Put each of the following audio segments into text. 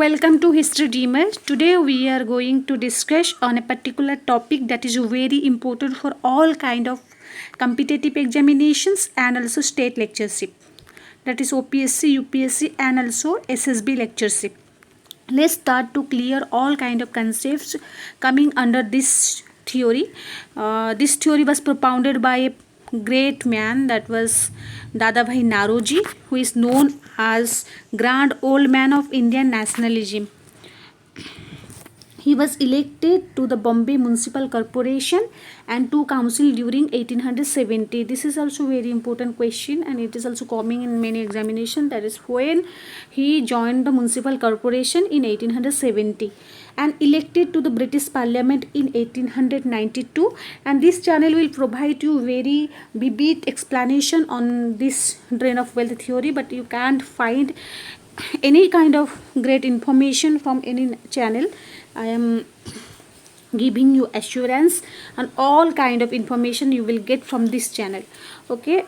Welcome to History Dreamer. Today we are going to discuss on a particular topic that is very important for all kind of competitive examinations and also state lectureship. That is OPSC, UPSC and also SSB lectureship. Let's start to clear all kind of concepts coming under this theory. This theory was propounded by a great man, that was Dadabhai Naroji, who is known as Grand Old Man of Indian Nationalism. He was elected to the Bombay Municipal Corporation and to council during 1870. This is also very important question and it is also coming in many examination. That is when he joined the municipal corporation in 1870 and elected to the British Parliament in 1892. And this channel will provide you very vivid explanation on this drain of wealth theory, but you can't find any kind of great information from any channel. I am giving you assurance and all kind of information you will get from this channel. Okay.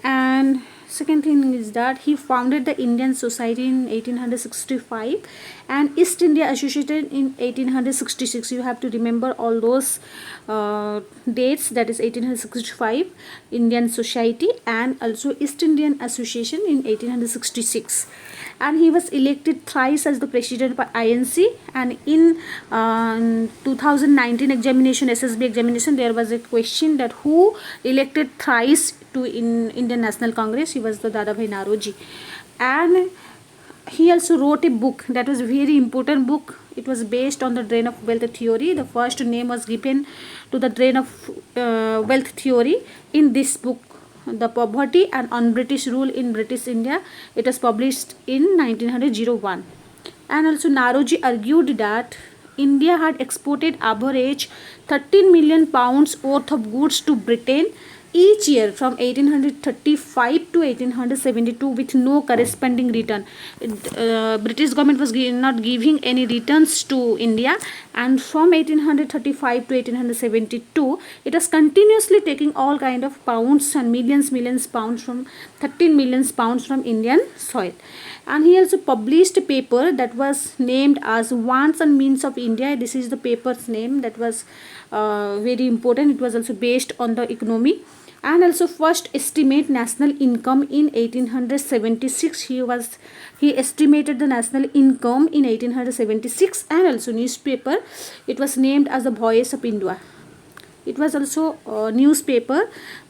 And second thing is that he founded the Indian Society in 1865 and East India Associated in 1866. You have to remember all those dates, that is 1865 Indian Society and also East Indian Association in 1866. And he was elected thrice as the president by INC. And in 2019 examination, SSB examination, there was a question that who elected thrice to in Indian National Congress. He was the Dadabhai Naroji. And he also wrote a book that was a very important book. It was based on the drain of wealth theory. The first name was given to the drain of wealth theory in this book, The Poverty and Un-British Rule in British India. It was published in 1901. And also Naroji argued that India had exported average 13 million pounds worth of goods to Britain each year from 1835 to 1872 with no corresponding return. British government was not giving any returns to India, and from 1835 to 1872 it was continuously taking all kind of pounds and millions pounds from 13 million pounds from Indian soil. And he also published a paper that was named as Wants and Means of India. This is the paper's name, that was very important. It was also based on the economy. And also first estimate national income in 1876. He estimated the national income in 1876. And also newspaper, it was named as the Voice of India. It was also a newspaper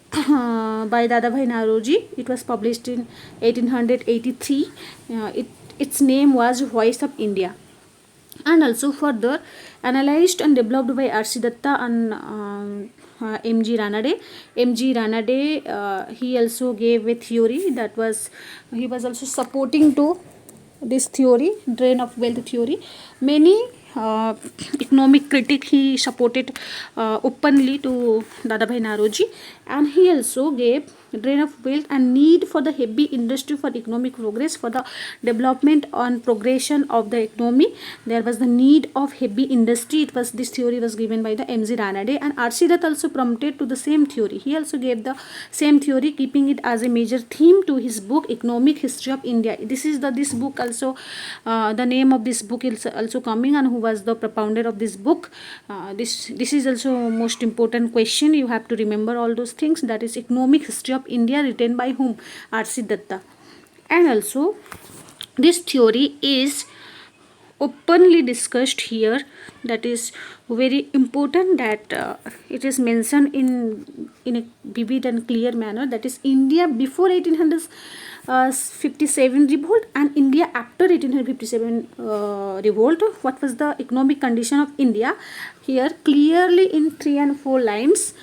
by Dadabhai Naroji. It was published in 1883. Its name was Voice of India. And also further analyzed and developed by R.C. Datta and M.G. Ranade. M.G. Ranade, he also gave a theory that was, he was also supporting to this theory, drain of wealth theory. Many economic critic he supported openly to Dadabhai Naroji, and he also gave drain of wealth and need for the heavy industry for economic progress, for the development and progression of the economy. There was the need of heavy industry. It was, this theory was given by the M.G. Ranade, and R.C. Dutt also prompted to the same theory. He also gave the same theory, keeping it as a major theme to his book Economic History of India. This book also, the name of this book is also coming, and who was the propounder of this book. This is also most important question. You have to remember all those things. That is Economic History of India, written by whom? R.C. Datta. And also this theory is openly discussed here. That is very important that it is mentioned in a vivid and clear manner. That is India before 1857 revolt and India after 1857 revolt. What was the economic condition of India? Here clearly in 3 and 4 lines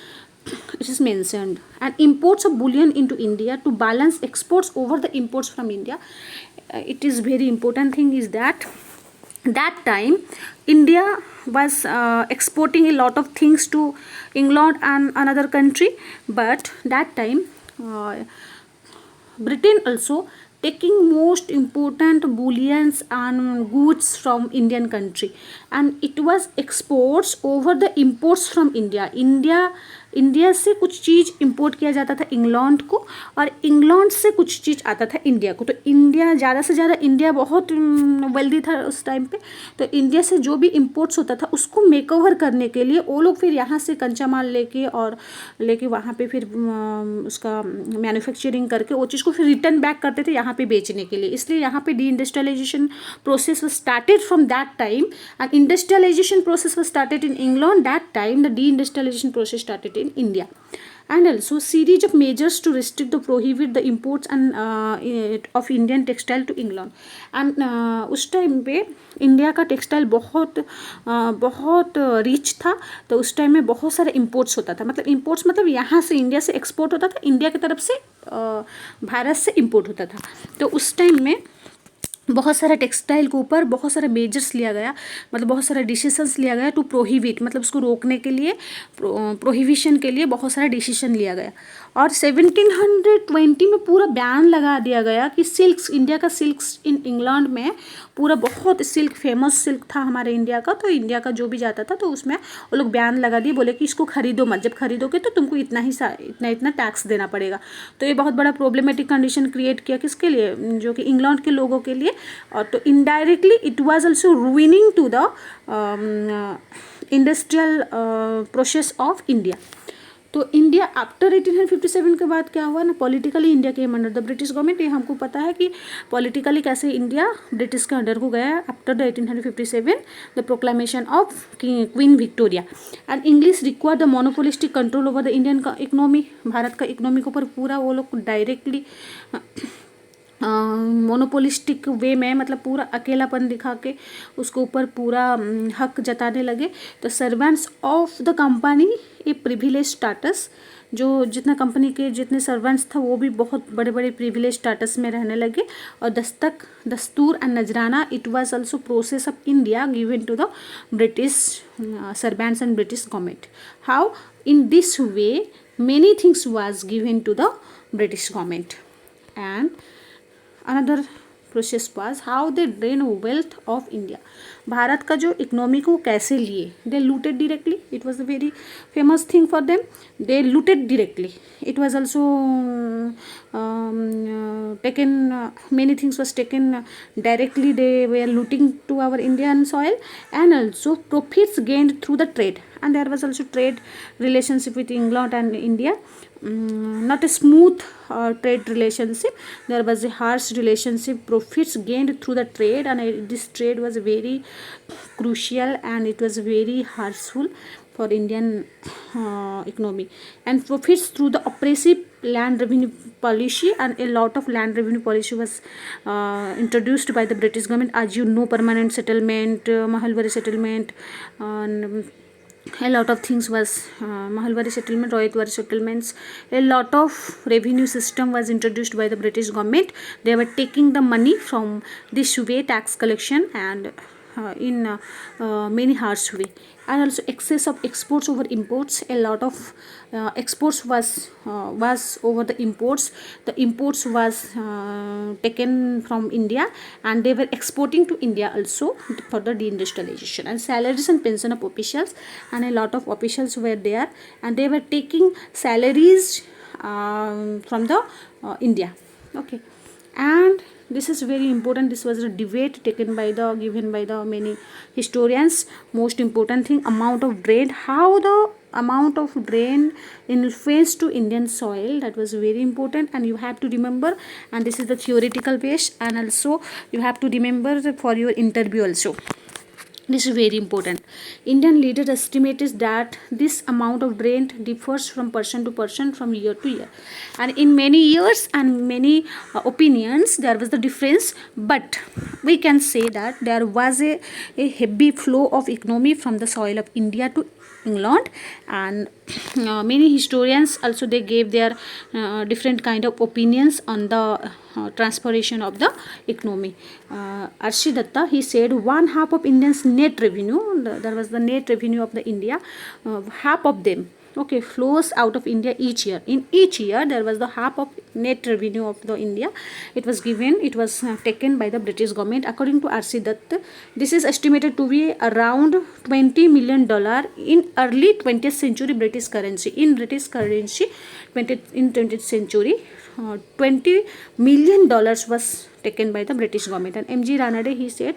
it is mentioned. And imports of bullion into India to balance exports over the imports from India. It is very important thing is that time India was exporting a lot of things to England and another country, but that time Britain also taking most important bullions and goods from Indian country, and it was exports over the imports from India. India से कुछ चीज़ import किया जाता था England को, और England से कुछ चीज़ आता था इंडिया को। तो इंडिया ज़्यादा से ज़्यादा, इंडिया बहुत वेल्दी था उस टाइम पे, तो इंडिया से जो भी इम्पोर्ट्स होता था उसको मेकओवर करने के लिए वो लोग फिर यहाँ से कच्चा माल लेके वहाँ पे फिर उसका मैन्युफैक्चरिंग करके वो चीज़ को फिर रिटर्न बैक करते थे यहाँ पे बेचने के लिए। इसलिए यहाँ पे deindustrialization process was started from that time, and industrialization process was started in England. That time the deindustrialization process started in India. And also series of measures to restrict the prohibit the imports and of Indian textile to England. And उस time पे India का textile बहुत rich था, तो उस time में बहुत सारे इम्पोर्ट्स होता था। मतलब इम्पोर्ट्स मतलब यहाँ से इंडिया से एक्सपोर्ट होता था, इंडिया की तरफ से भारत से इम्पोर्ट होता था। तो उस टाइम में बहुत सारा टेक्सटाइल के ऊपर बहुत सारा मेजर्स लिया गया, मतलब बहुत सारा डिसीजंस लिया गया टू प्रोहिबिट, मतलब उसको रोकने के लिए, प्रोहिबिशन के लिए बहुत सारा डिसीजन लिया गया। और 1720 में पूरा बैन लगा दिया गया कि सिल्क्स, इंडिया का सिल्क्स इन इंग्लैंड में पूरा बहुत सिल्क, फेमस सिल्क था हमारे इंडिया का, तो इंडिया का जो भी जाता था तो उसमें वो लोग बैन लगा दिए, बोले कि इसको खरीदो मत, जब खरीदोगे तो तुमको इतना टैक्स देना पड़ेगा। तो ये बहुत बड़ा प्रॉब्लमेटिक कंडीशन क्रिएट किया किसके लिए, जो कि इंग्लैंड के लोगों के लिए। और तो indirectly it was also ruining to the industrial process of India. तो इंडिया आफ्टर 1857 के बाद क्या हुआ ना, politically India came under the British government. ये हमको पता है कि पॉलिटिकली कैसे इंडिया ब्रिटिश के अंडर को गया after the 1857 the proclamation of queen Victoria. And English require the monopolistic control over the Indian economy. Bharat का इकोनॉमी के ऊपर पूरा वो लोग डायरेक्टली मोनोपोलिस्टिक वे में, मतलब पूरा अकेलापन दिखा के उसके ऊपर पूरा हक जताने लगे। तो servants of the company A privilege status, जो जितना कंपनी के जितने सर्वेंट्स था वो भी बहुत बड़े बड़े प्रिविलेज स्टाटस में रहने लगे। और दस्तूर एंड नजराना, it was also process of India given to the British servants and British government. How in this way many things was given to the British government. And another process was how they drain wealth of India। Bharat का जो economy को कैसे लिए, they looted directly, it was a very famous thing for them, they looted directly, it was also taken, many things was taken directly, they were looting to our Indian soil, and also profits gained through the trade, and there was also trade relationship with England and India. Not a smooth trade relationship, there was a harsh relationship, profits gained through the trade, and this trade was very crucial and it was very harmful for Indian economy. And profits through the oppressive land revenue policy, and a lot of land revenue policy was introduced by the British government, as you know, permanent settlement, Mahalwari settlement, and a lot of things was Mahalwari settlement, Rohitwari settlements, a lot of revenue system was introduced by the British government. They were taking the money from this way, tax collection, and in many harsh way. And also excess of exports over imports, a lot of exports was over the imports. The imports was taken from India, and they were exporting to India also for the deindustrialization. And salaries and pension of officials, and a lot of officials were there, and they were taking salaries from the India. Okay. And this is very important, this was a debate given by the many historians. Most important thing, amount of drain, how the amount of drain influence to Indian soil, that was very important, and you have to remember, and this is the theoretical base, and also you have to remember for your interview also. This is very important. Indian leaders estimated that this amount of drain differs from person to person, from year to year, and in many years and many opinions there was the difference, but we can say that there was a heavy flow of economy from the soil of India to England. And many historians also, they gave their different kind of opinions on the transpiration of the economy. Arshi Datta, he said 1/2 of Indians net revenue, there was the net revenue of the India, half of them okay, flows out of India each year. In each year, there was the half of net revenue of the India. It was given, it was taken by the British government. According to R.C. Dutt, this is estimated to be around $20 million in early 20th century British currency. In British currency, in 20th century, $20 million was taken by the British government. And M.G. Ranade, he said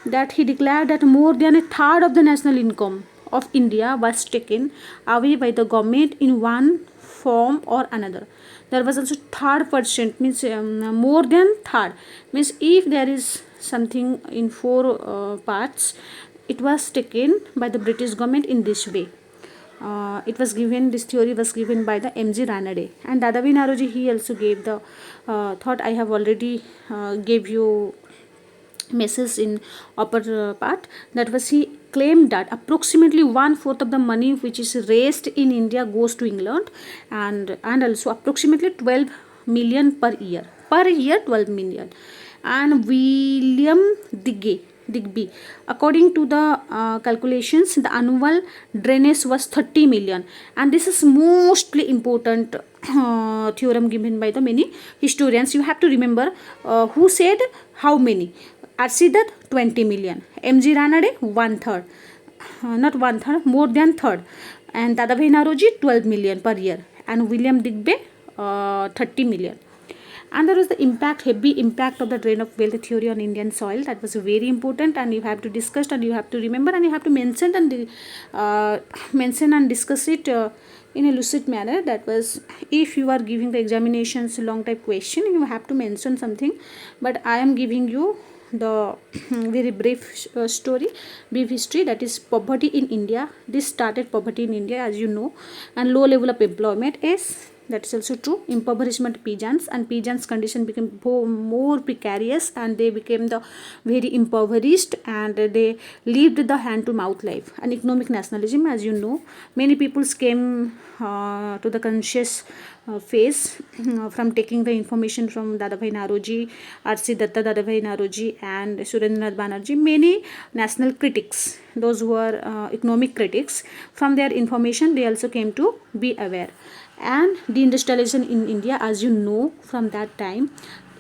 that he declared that more than a third of the national income of India was taken away by the government in one form or another. There was also third percent, means more than third, means if there is something in four parts, it was taken by the British government in this way. It was given, this theory was given by the M.G. Ranade. And Dadabhai Naroji, he also gave the thought. I have already gave you message in upper part. That was, he claimed that approximately 1/4 of the money which is raised in India goes to England, and also approximately 12 million per year. Per year 12 million. And William Digby, according to the calculations, the annual drainage was 30 million. And this is mostly important theorem given by the many historians. You have to remember who said how many. R.C. Dutt 20 million, M.G. Ranade 1/3, not 1/3, more than third, and Dadabhai Naroji 12 million per year, and William Digby 30 million. And there was the impact, heavy impact of the drain of wealth theory on Indian soil. That was very important, and you have to discuss, and you have to remember, and you have to mention and discuss it in a lucid manner. That was, if you are giving the examinations long type question, you have to mention something, but I am giving you the very brief brief history. That is poverty in India. This started poverty in India, as you know, and low level of employment is, that is also true. Impoverishment peasants, and peasants condition became more precarious, and they became the very impoverished, and they lived the hand to mouth life. And economic nationalism, as you know, many peoples came to the conscious phase from taking the information from Dadabhai Naroji, R.C. Datta Dadabhai Naroji, and Surendranath Banerjee. Many national critics, those who are economic critics, from their information they also came to be aware. And deindustrialization in India, as you know, from that time,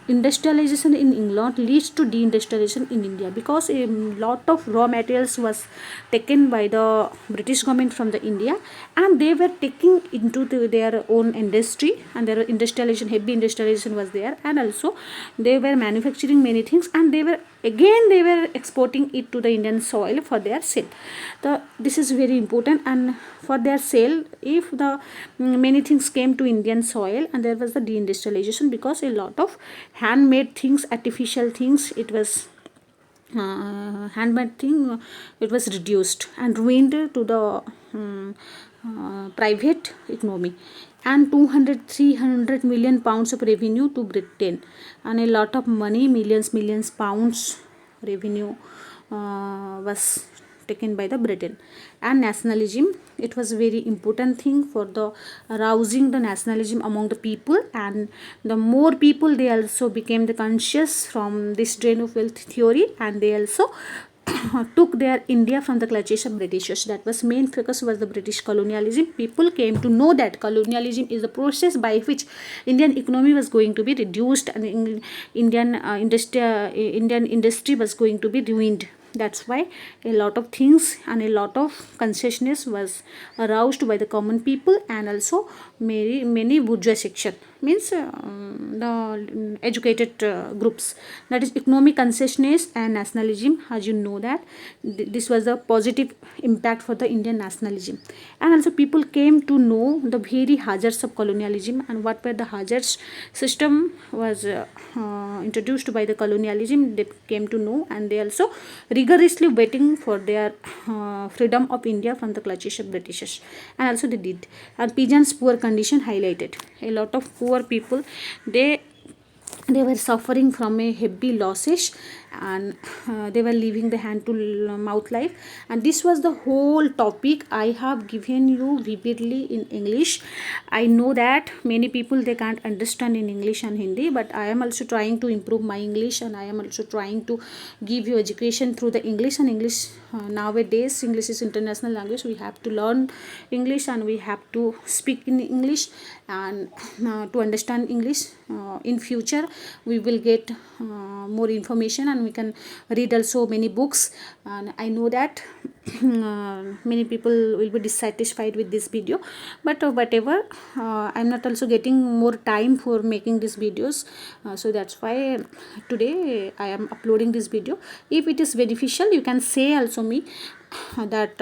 industrialization in England leads to deindustrialization in India, because a lot of raw materials was taken by the British government from the India, and they were taking into their own industry, and their industrialization, heavy industrialization was there, and also they were manufacturing many things, and they were exporting it to the Indian soil for their sale. This is very important, and for their sale, if the many things came to Indian soil, and there was the deindustrialization, because a lot of handmade things, artificial things, it was handmade thing, it was reduced and ruined to the private economy. And 200-300 million pounds of revenue to Britain, and a lot of money, millions pounds revenue was taken by the Britain. And nationalism, it was very important thing for the arousing the nationalism among the people, and the more people, they also became the conscious from this drain of wealth theory, and they also took their India from the clutches of Britishers. That was main focus, was the British colonialism. People came to know that colonialism is the process by which Indian economy was going to be reduced, and Indian industry was going to be ruined. That's why a lot of things and a lot of consciousness was aroused by the common people, and also many bourgeois section, means the educated groups. That is economic consciousness and nationalism, as you know that this was a positive impact for the Indian nationalism. And also people came to know the very hazards of colonialism, and what were the hazards. System was introduced by the colonialism, they came to know, and they also rigorously waiting for their freedom of India from the clutches of Britishers, and also they did. And peasants' poor condition highlighted. A lot of poor people, they they were suffering from a heavy losses, and they were living the hand to mouth life. And this was the whole topic I have given you vividly in English. I know that many people they can't understand in English and Hindi, but I am also trying to improve my English, and I am also trying to give you education through the English. And English, nowadays English is international language. We have to learn English, and we have to speak in English, and to understand English. In future we will get more information, and we can read also many books. And I know that many people will be dissatisfied with this video, but whatever, I'm not also getting more time for making these videos, so that's why today I am uploading this video. If it is beneficial, you can say also me that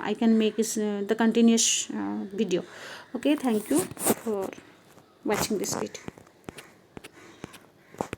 I can make this the continuous video. Okay, thank you for watching this video.